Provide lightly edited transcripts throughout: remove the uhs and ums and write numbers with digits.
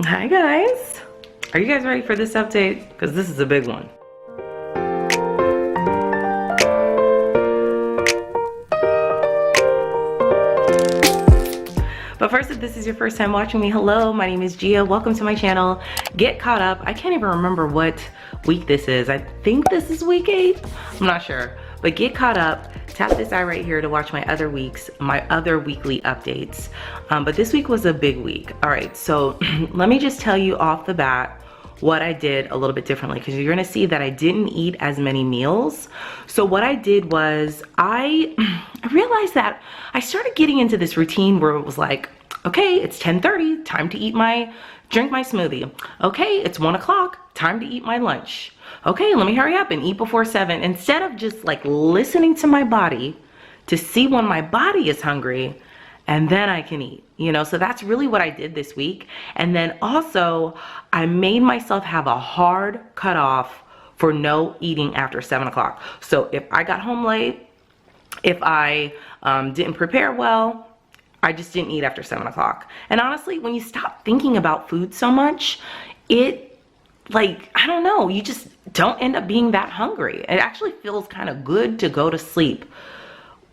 Hi guys, are you guys ready for this update? Because this is a big one. But first, if this is your first time watching me, hello, my name is Gia. Welcome to my channel. Get caught up. I can't even remember what week this is. I think this is week 8. I'm not sure. But get caught up. Tap this eye right here to watch my other weekly updates. But this week was a big week. All right, so let me just tell you off the bat what I did a little bit differently, because you're gonna see that I didn't eat as many meals. So what I did was I realized that I started getting into this routine where it was like, okay, it's 10:30, time to drink my smoothie. Okay, it's 1 o'clock, time to eat my lunch. Okay, let me hurry up and eat before 7. Instead of just like listening to my body to see when my body is hungry, and then I can eat, you know? So that's really what I did this week. And then also I made myself have a hard cutoff for no eating after 7 o'clock. So if I got home late, if I didn't prepare well, I just didn't eat after 7 o'clock. And honestly, when you stop thinking about food so much, I don't know, you just don't end up being that hungry. It actually feels kind of good to go to sleep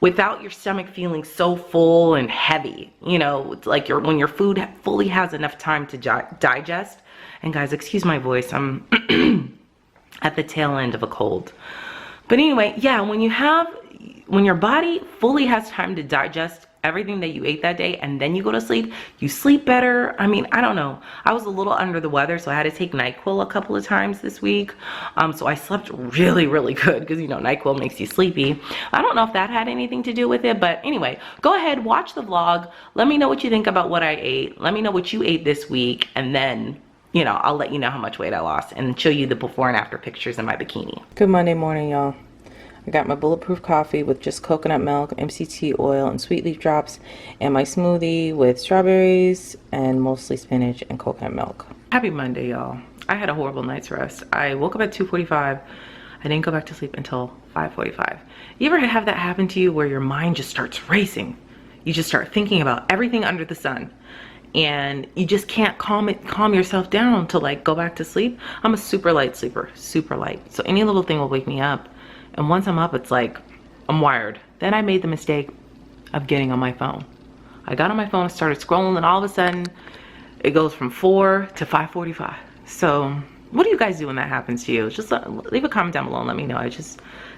without your stomach feeling so full and heavy. You know, it's like when your food fully has enough time to digest. And guys, excuse my voice, I'm at the tail end of a cold. But anyway, yeah, when your body fully has time to digest everything that you ate that day and then you go to sleep, you sleep better. I mean, I don't know. I was a little under the weather, so I had to take NyQuil a couple of times this week. So I slept really, really good because, you know, NyQuil makes you sleepy. I don't know if that had anything to do with it, but anyway, go ahead, watch the vlog. Let me know what you think about what I ate. Let me know what you ate this week, and then, you know, I'll let you know how much weight I lost and show you the before and after pictures in my bikini. Good Monday morning, y'all. I got my bulletproof coffee with just coconut milk, MCT oil, and sweet leaf drops, and my smoothie with strawberries and mostly spinach and coconut milk. Happy Monday, y'all. I had a horrible night's rest. I woke up at 2:45. I didn't go back to sleep until 5:45. You ever have that happen to you where your mind just starts racing? You just start thinking about everything under the sun, and you just can't calm yourself down to like go back to sleep. I'm a super light sleeper, super light. So any little thing will wake me up. And once I'm up, it's like, I'm wired. Then I made the mistake of getting on my phone. I got on my phone and started scrolling, and all of a sudden, it goes from 4 to 5:45. So, what do you guys do when that happens to you? Just leave a comment down below and let me know.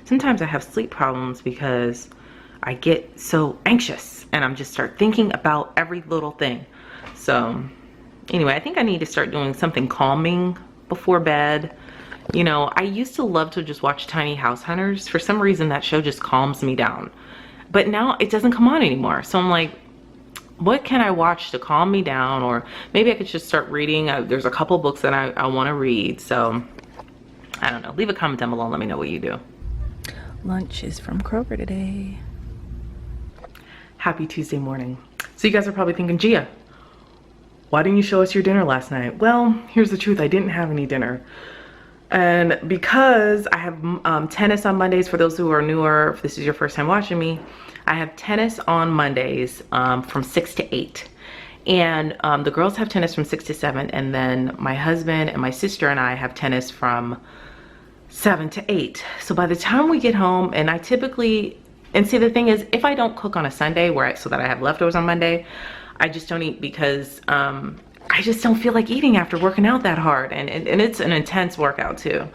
Sometimes I have sleep problems because I get so anxious, and I'm just start thinking about every little thing. So, anyway, I think I need to start doing something calming before bed. You know, I used to love to just watch Tiny House Hunters. For some reason, that show just calms me down. But now it doesn't come on anymore. So I'm like, what can I watch to calm me down? Or maybe I could just start reading. There's a couple books that I want to read. So I don't know. Leave a comment down below and let me know what you do. Lunch is from Kroger today. Happy Tuesday morning. So you guys are probably thinking, Gia, why didn't you show us your dinner last night? Well, here's the truth. I didn't have any dinner. And because I have tennis on Mondays, for those who are newer, if this is your first time watching me, I have tennis on Mondays from 6 to 8. And the girls have tennis from 6 to 7. And then my husband and my sister and I have tennis from 7 to 8. So by the time we get home, and I typically, and see the thing is, if I don't cook on a Sunday so that I have leftovers on Monday, I just don't eat because I just don't feel like eating after working out that hard, and it's an intense workout too.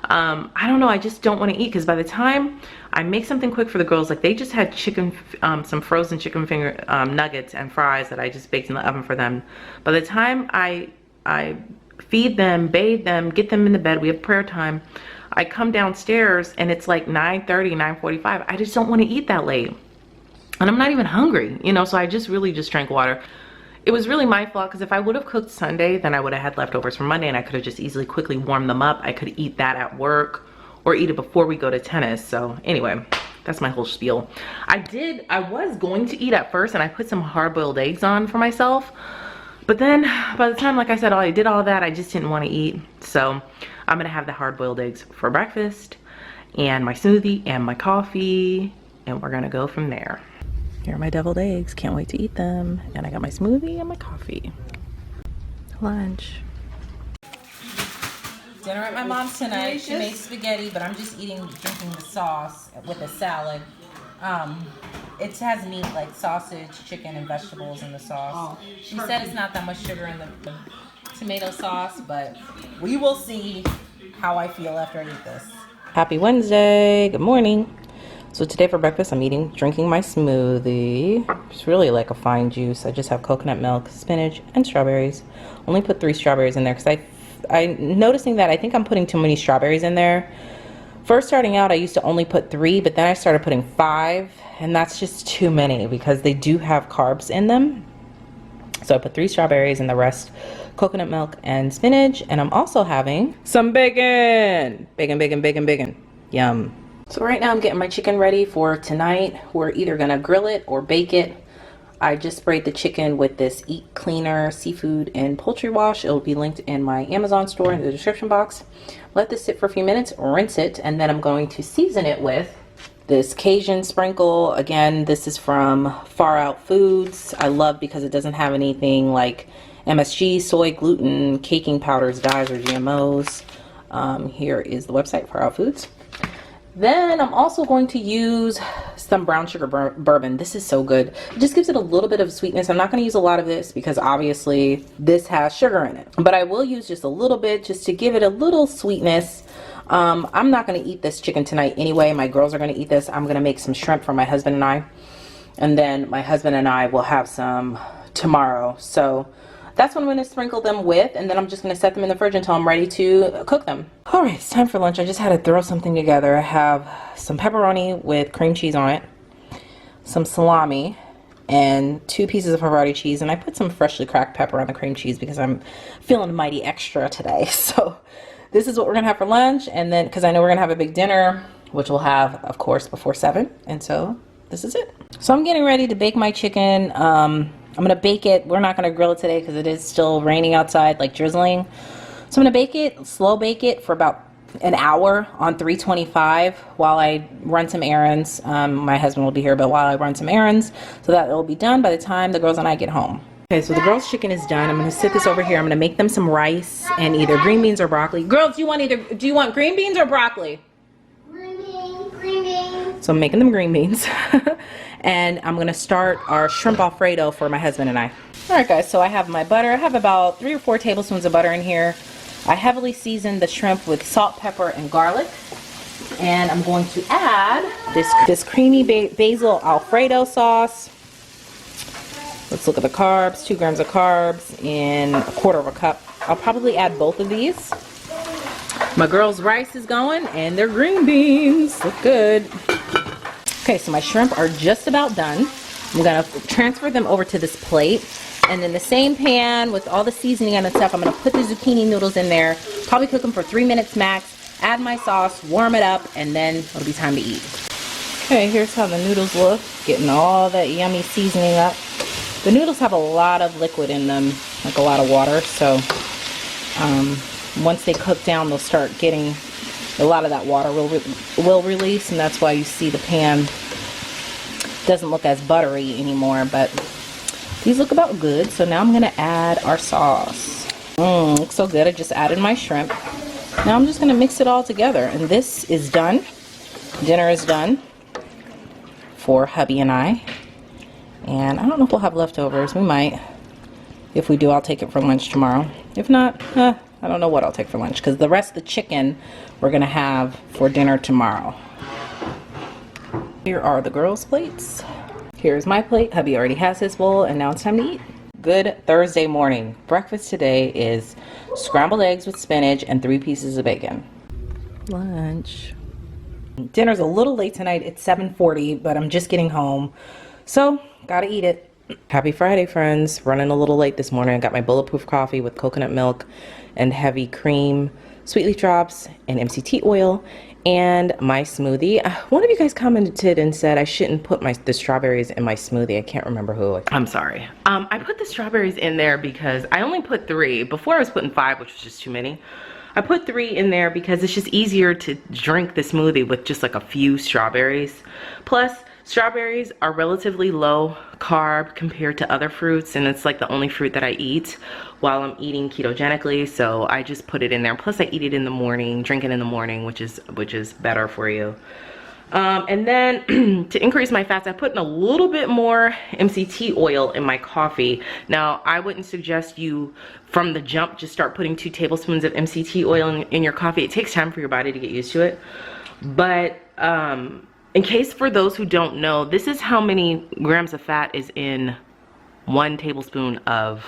I don't know, I just don't want to eat, because by the time I make something quick for the girls, like they just had chicken, some frozen chicken finger nuggets and fries that I just baked in the oven for them. By the time I feed them, bathe them, get them into bed, we have prayer time, I come downstairs and it's like 9:30, 9:45. I just don't want to eat that late, and I'm not even hungry, you know. So I just really just drank water. It was really my fault, because if I would have cooked Sunday, then I would have had leftovers from Monday, and I could have just easily quickly warmed them up. I could eat that at work or eat it before we go to tennis. So anyway, that's my whole spiel. I was going to eat at first, and I put some hard-boiled eggs on for myself. But then by the time, like I said, I did all that, I just didn't want to eat. So I'm gonna have the hard-boiled eggs for breakfast, and my smoothie and my coffee, and we're gonna go from there. Here are my deviled eggs. Can't wait to eat them. And I got my smoothie and my coffee. Lunch. Dinner at my mom's tonight. She made spaghetti, but I'm just drinking the sauce with a salad. It has meat like sausage, chicken, and vegetables in the sauce. She said it's not that much sugar in the tomato sauce, but we will see how I feel after I eat this. Happy Wednesday. Good morning. So today for breakfast, drinking my smoothie. It's really like a fine juice. I just have coconut milk, spinach, and strawberries. Only put 3 strawberries in there because I'm noticing that I think I'm putting too many strawberries in there. First starting out, I used to only put 3, but then I started putting 5, and that's just too many because they do have carbs in them. So I put 3 strawberries and the rest coconut milk and spinach, and I'm also having some bacon. Bacon. Yum. So right now I'm getting my chicken ready for tonight. We're either gonna grill it or bake it. I just sprayed the chicken with this Eat Cleaner seafood and poultry wash. It'll be linked in my Amazon store in the description box. Let this sit for a few minutes, rinse it, and then I'm going to season it with this Cajun sprinkle. Again, this is from Far Out Foods. I love because it doesn't have anything like MSG, soy, gluten, caking powders, dyes, or GMOs. Here is the website, Far Out Foods. Then I'm also going to use some brown sugar bourbon. This is so good. It just gives it a little bit of sweetness. I'm not going to use a lot of this because obviously this has sugar in it. But I will use just a little bit just to give it a little sweetness. I'm not going to eat this chicken tonight anyway. My girls are going to eat this. I'm going to make some shrimp for my husband and I. And then my husband and I will have some tomorrow. So that's what I'm going to sprinkle them with, and then I'm just going to set them in the fridge until I'm ready to cook them. All right, it's time for lunch. I just had to throw something together. I have some pepperoni with cream cheese on it, some salami, and 2 pieces of Havarti cheese, and I put some freshly cracked pepper on the cream cheese because I'm feeling mighty extra today. So this is what we're going to have for lunch, and then because I know we're going to have a big dinner, which we'll have, of course, before 7, and so this is it. So I'm getting ready to bake my chicken. I'm going to bake it. We're not going to grill it today because it is still raining outside, like drizzling. So I'm going to bake it, slow bake it for about an hour on 325 while I run some errands. My husband will be here, but while I run some errands, so that it will be done by the time the girls and I get home. Okay, so the girls' chicken is done. I'm going to sit this over here. I'm going to make them some rice and either green beans or broccoli. Girls, do you want green beans or broccoli? Green beans. So I'm making them green beans. And I'm gonna start our shrimp Alfredo for my husband and I. All right guys, so I have my butter. I have about 3 or 4 tablespoons of butter in here. I heavily seasoned the shrimp with salt, pepper, and garlic. And I'm going to add this creamy basil Alfredo sauce. Let's look at the carbs. 2 grams of carbs in a 1/4 cup. I'll probably add both of these. My girls' rice is going and their green beans look good. Okay, so my shrimp are just about done. I'm gonna transfer them over to this plate, and in the same pan with all the seasoning and stuff, I'm gonna put the zucchini noodles in there, probably cook them for 3 minutes max, add my sauce, warm it up, and then it'll be time to eat. Okay, here's how the noodles look, getting all that yummy seasoning up. The noodles have a lot of liquid in them, like a lot of water, so once they cook down, they'll start getting a lot of that water will release, and that's why you see the pan doesn't look as buttery anymore, but these look about good. So now I'm gonna add our sauce. Looks so good. I just added my shrimp. Now I'm just gonna mix it all together, and this is done. Dinner is done for hubby and I, and I don't know if we'll have leftovers. We might. If we do, I'll take it for lunch tomorrow. If not, I don't know what I'll take for lunch because the rest of the chicken we're gonna have for dinner tomorrow. Here are the girls' plates. Here's my plate. Hubby already has his bowl, and now it's time to eat. Good Thursday morning. Breakfast today is scrambled eggs with spinach and 3 pieces of bacon. Lunch. Dinner's a little late tonight. It's 7:40, but I'm just getting home, so gotta eat it. Happy Friday, friends. Running a little late this morning. I got my bulletproof coffee with coconut milk and heavy cream, sweet leaf drops, and MCT oil, and my smoothie. One of you guys commented and said I shouldn't put the strawberries in my smoothie. I can't remember who. I'm sorry. I put the strawberries in there because I only put 3. Before I was putting 5, which was just too many. I put 3 in there because it's just easier to drink the smoothie with just like a few strawberries. Plus, Strawberries are relatively low carb compared to other fruits, and it's like the only fruit that I eat while I'm eating ketogenically, so I just put it in there. Plus I eat it in the morning, drink it in the morning, which is better for you. And then to increase my fats, I put in a little bit more MCT oil in my coffee. Now, I wouldn't suggest you from the jump just start putting 2 tablespoons of MCT oil in your coffee. It takes time for your body to get used to it. But in case for those who don't know, this is how many grams of fat is in 1 tablespoon of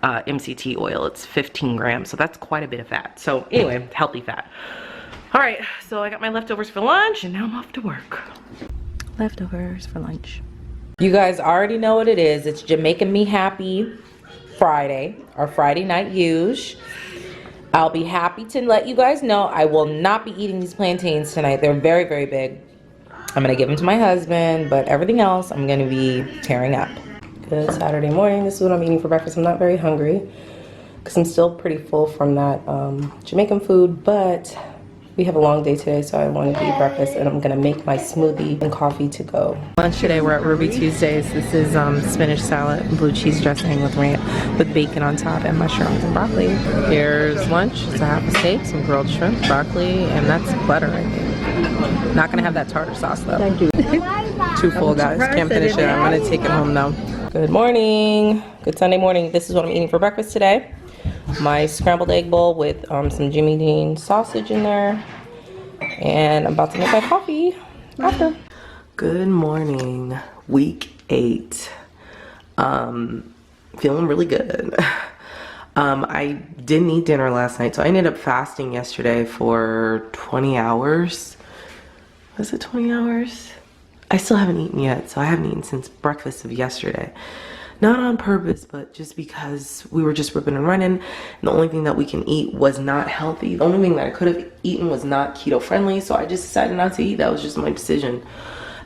MCT oil. It's 15 grams, so that's quite a bit of fat. So anyway, healthy fat. All right, so I got my leftovers for lunch and now I'm off to work. Leftovers for lunch. You guys already know what it is. It's Jamaican Me Happy Friday, or Friday night huge. I'll be happy to let you guys know I will not be eating these plantains tonight. They're very, very big. I'm gonna give them to my husband, but everything else I'm gonna be tearing up. Good Saturday morning. This is what I'm eating for breakfast. I'm not very hungry because I'm still pretty full from that Jamaican food, but we have a long day today, so I wanted to eat breakfast, and I'm gonna make my smoothie and coffee to go. Lunch today, we're at Ruby Tuesdays. This is spinach salad and blue cheese dressing with bacon on top and mushrooms and broccoli. Here's lunch. It's a half a steak, some grilled shrimp, broccoli, and that's butter, I think. Not gonna have that tartar sauce though. Thank you. Too full, guys. Can't finish it. I'm gonna take it home though. Good morning. Good Sunday morning. This is what I'm eating for breakfast today. My scrambled egg bowl with some Jimmy Dean sausage in there, and I'm about to make my coffee after. Good morning, week 8. Feeling really good. I didn't eat dinner last night, so I ended up fasting yesterday for 20 hours. Was it 20 hours? I still haven't eaten yet, so I haven't eaten since breakfast of yesterday. Not on purpose, but just because we were just ripping and running. And the only thing that we can eat was not healthy. The only thing that I could have eaten was not keto friendly. So I just decided not to eat. That was just my decision.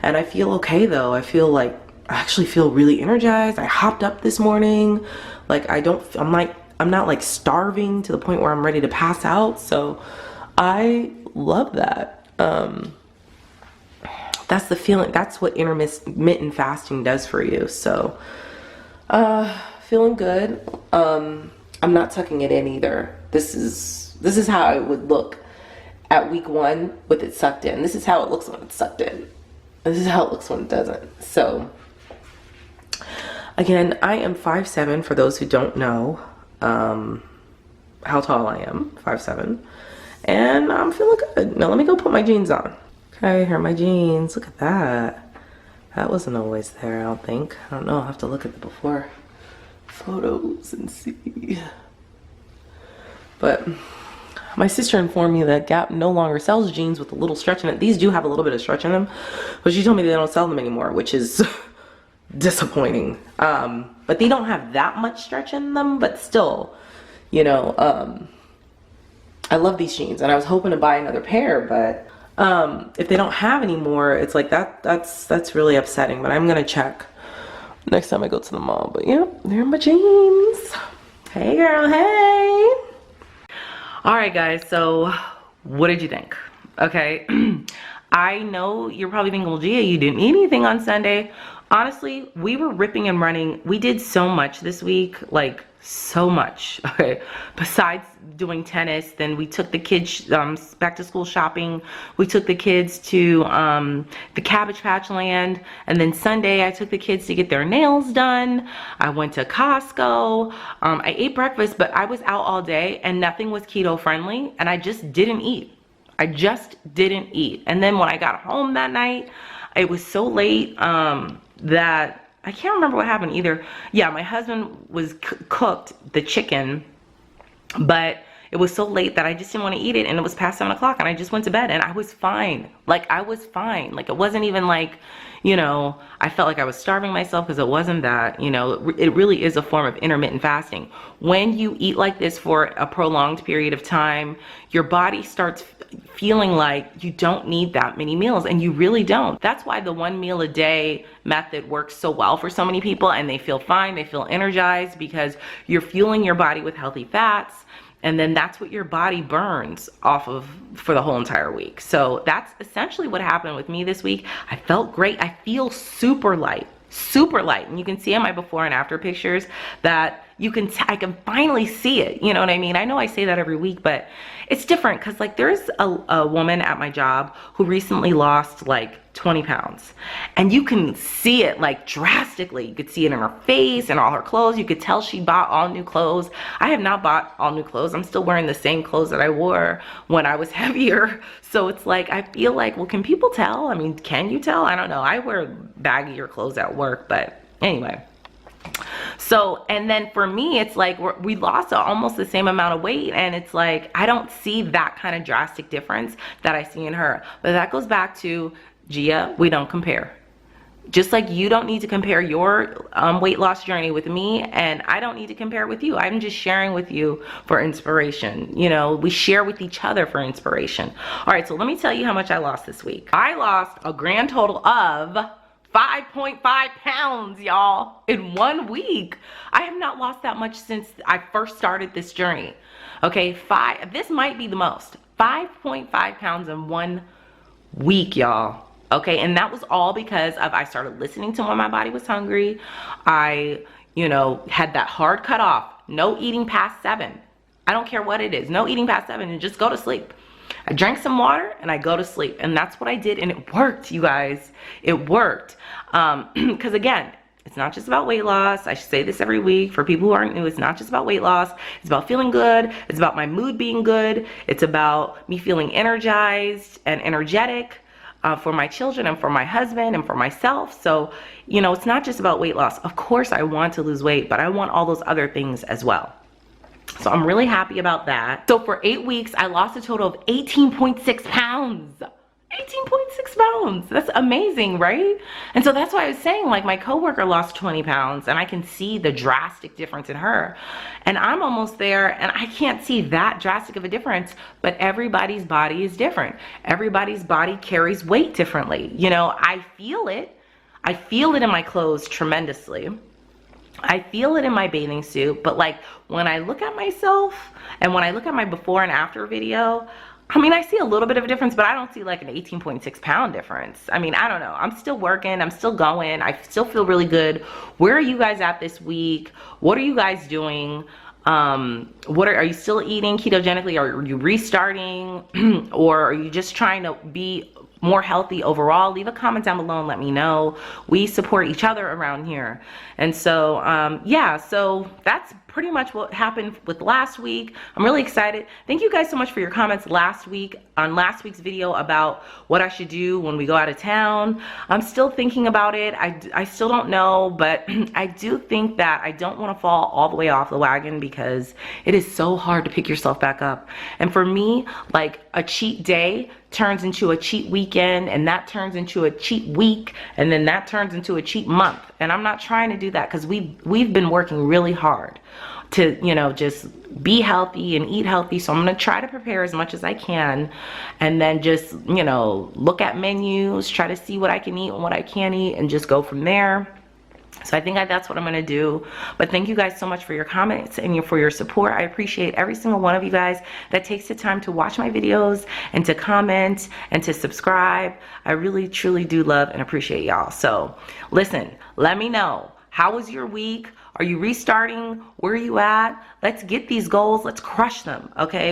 And I feel okay though. I feel like, I actually feel really energized. I hopped up this morning. Like I'm not like starving to the point where I'm ready to pass out. So I love that. That's the feeling. That's what intermittent fasting does for you. So feeling good. I'm not tucking it in either. This is how it would look at week 1 with it sucked in. This is how it looks when it's sucked in. This is how it looks when it doesn't. So again, I am 5'7", for those who don't know how tall I am. 5'7", and I'm feeling good. Now let me go put my jeans on. Okay, here are my jeans. Look at that. That wasn't always there, I don't think. I don't know, I'll have to look at the before photos and see. But my sister informed me that Gap no longer sells jeans with a little stretch in it. These do have a little bit of stretch in them, but she told me they don't sell them anymore, which is disappointing. But they don't have that much stretch in them, but still, you know, I love these jeans, and I was hoping to buy another pair, but if they don't have any more, it's like that's really upsetting. But I'm gonna check next time I go to the mall. But yeah, there are my jeans. Hey girl, hey. All right guys, so what did you think? Okay, I know you're probably thinking, well Gia, you didn't eat anything on Sunday. Honestly, we were ripping and running. We did so much this week, like so much. Okay, besides doing tennis, then we took the kids back to school shopping. We took the kids to the Cabbage Patch Land, and then Sunday I took the kids to get their nails done. I went to Costco. I ate breakfast, but I was out all day and nothing was keto friendly, and I just didn't eat. I just didn't eat. And then when I got home that night, it was so late that I can't remember what happened either. Yeah, my husband was cooked the chicken, but it was so late that I just didn't want to eat it, and it was past 7 o'clock, and I just went to bed, and I was fine. Like, I was fine. Like, it wasn't even like, you know, I felt like I was starving myself, because it wasn't that. You know, it really is a form of intermittent fasting. When you eat like this for a prolonged period of time, your body starts feeling like you don't need that many meals, and you really don't. That's why the 1 meal a day method works so well for so many people, and they feel fine, they feel energized, because you're fueling your body with healthy fats, And then that's what your body burns off of for the whole entire week. So that's essentially what happened with me this week. I felt great. I feel super light, super light. And you can see in my before and after pictures that I can finally see it. You know what I mean? I know I say that every week, but it's different because like there's a woman at my job who recently lost like 20 pounds, and you can see it like drastically. You could see it in her face and all her clothes. You could tell she bought all new clothes. I have not bought all new clothes. I'm still wearing the same clothes that I wore when I was heavier. So it's like, I feel like, well, can people tell? I mean, can you tell? I don't know. I wear baggier clothes at work, but anyway. So, and then for me, it's like we lost almost the same amount of weight, and it's like I don't see that kind of drastic difference that I see in her. But that goes back to, Gia, we don't compare. Just like you don't need to compare your weight loss journey with me, and I don't need to compare with you. I'm just sharing with you for inspiration. You know, we share with each other for inspiration. All right, so let me tell you how much I lost this week. I lost a grand total of 5.5 pounds, y'all, in 1 week. I have not lost that much since I first started this journey. Okay, this might be the most. 5.5 pounds in 1 week, y'all. Okay, and that was all because I started listening to when my body was hungry. I, you know, had that hard cutoff. No eating past 7. I don't care what it is. No eating past 7 and just go to sleep. I drank some water and I go to sleep, and that's what I did, and it worked, you guys. It worked. Because again, it's not just about weight loss. I should say this every week for people who aren't new. It's not just about weight loss. It's about feeling good. It's about my mood being good. It's about me feeling energized and energetic for my children and for my husband and for myself. So, you know, it's not just about weight loss. Of course, I want to lose weight, but I want all those other things as well. So I'm really happy about that. So for 8 weeks, I lost a total of 18.6 pounds. 18.6 pounds. That's amazing, right? And so that's why I was saying, like, my coworker lost 20 pounds and I can see the drastic difference in her. And I'm almost there and I can't see that drastic of a difference, but everybody's body is different. Everybody's body carries weight differently. You know, I feel it. I feel it in my clothes tremendously. I feel it in my bathing suit, but like when I look at myself and when I look at my before and after video, I mean, I see a little bit of a difference, but I don't see like an 18.6 pound difference. I mean, I don't know. I'm still working. I'm still going. I still feel really good. Where are you guys at this week? What are you guys doing? Are you still eating ketogenically? Are you restarting? Or are you just trying to be more healthy overall? Leave a comment down below and let me know. We support each other around here. And so yeah, so that's pretty much what happened with last week. I'm really excited. Thank you guys so much for your comments last week on last week's video about what I should do when we go out of town. I'm still thinking about it. I still don't know, but I do think that I don't want to fall all the way off the wagon because it is so hard to pick yourself back up. And for me, like a cheat day turns into a cheat weekend, and that turns into a cheat week, and then that turns into a cheat month. And I'm not trying to do that because we've been working really hard to, you know, just be healthy and eat healthy. So I'm going to try to prepare as much as I can, and then just, you know, look at menus, try to see what I can eat and what I can't eat, and just go from there. So I think that's what I'm going to do. But thank you guys so much for your comments and for your support. I appreciate every single one of you guys that takes the time to watch my videos and to comment and to subscribe. I really, truly do love and appreciate y'all. So listen, let me know. How was your week? Are you restarting? Where are you at? Let's get these goals. Let's crush them, okay?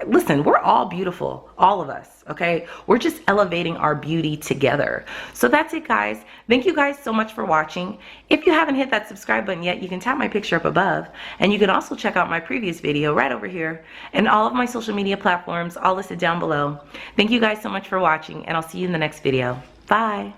Listen, we're all beautiful, all of us, okay? We're just elevating our beauty together. So that's it, guys. Thank you guys so much for watching. If you haven't hit that subscribe button yet, you can tap my picture up above, and you can also check out my previous video right over here, and all of my social media platforms all listed down below. Thank you guys so much for watching, and I'll see you in the next video. Bye.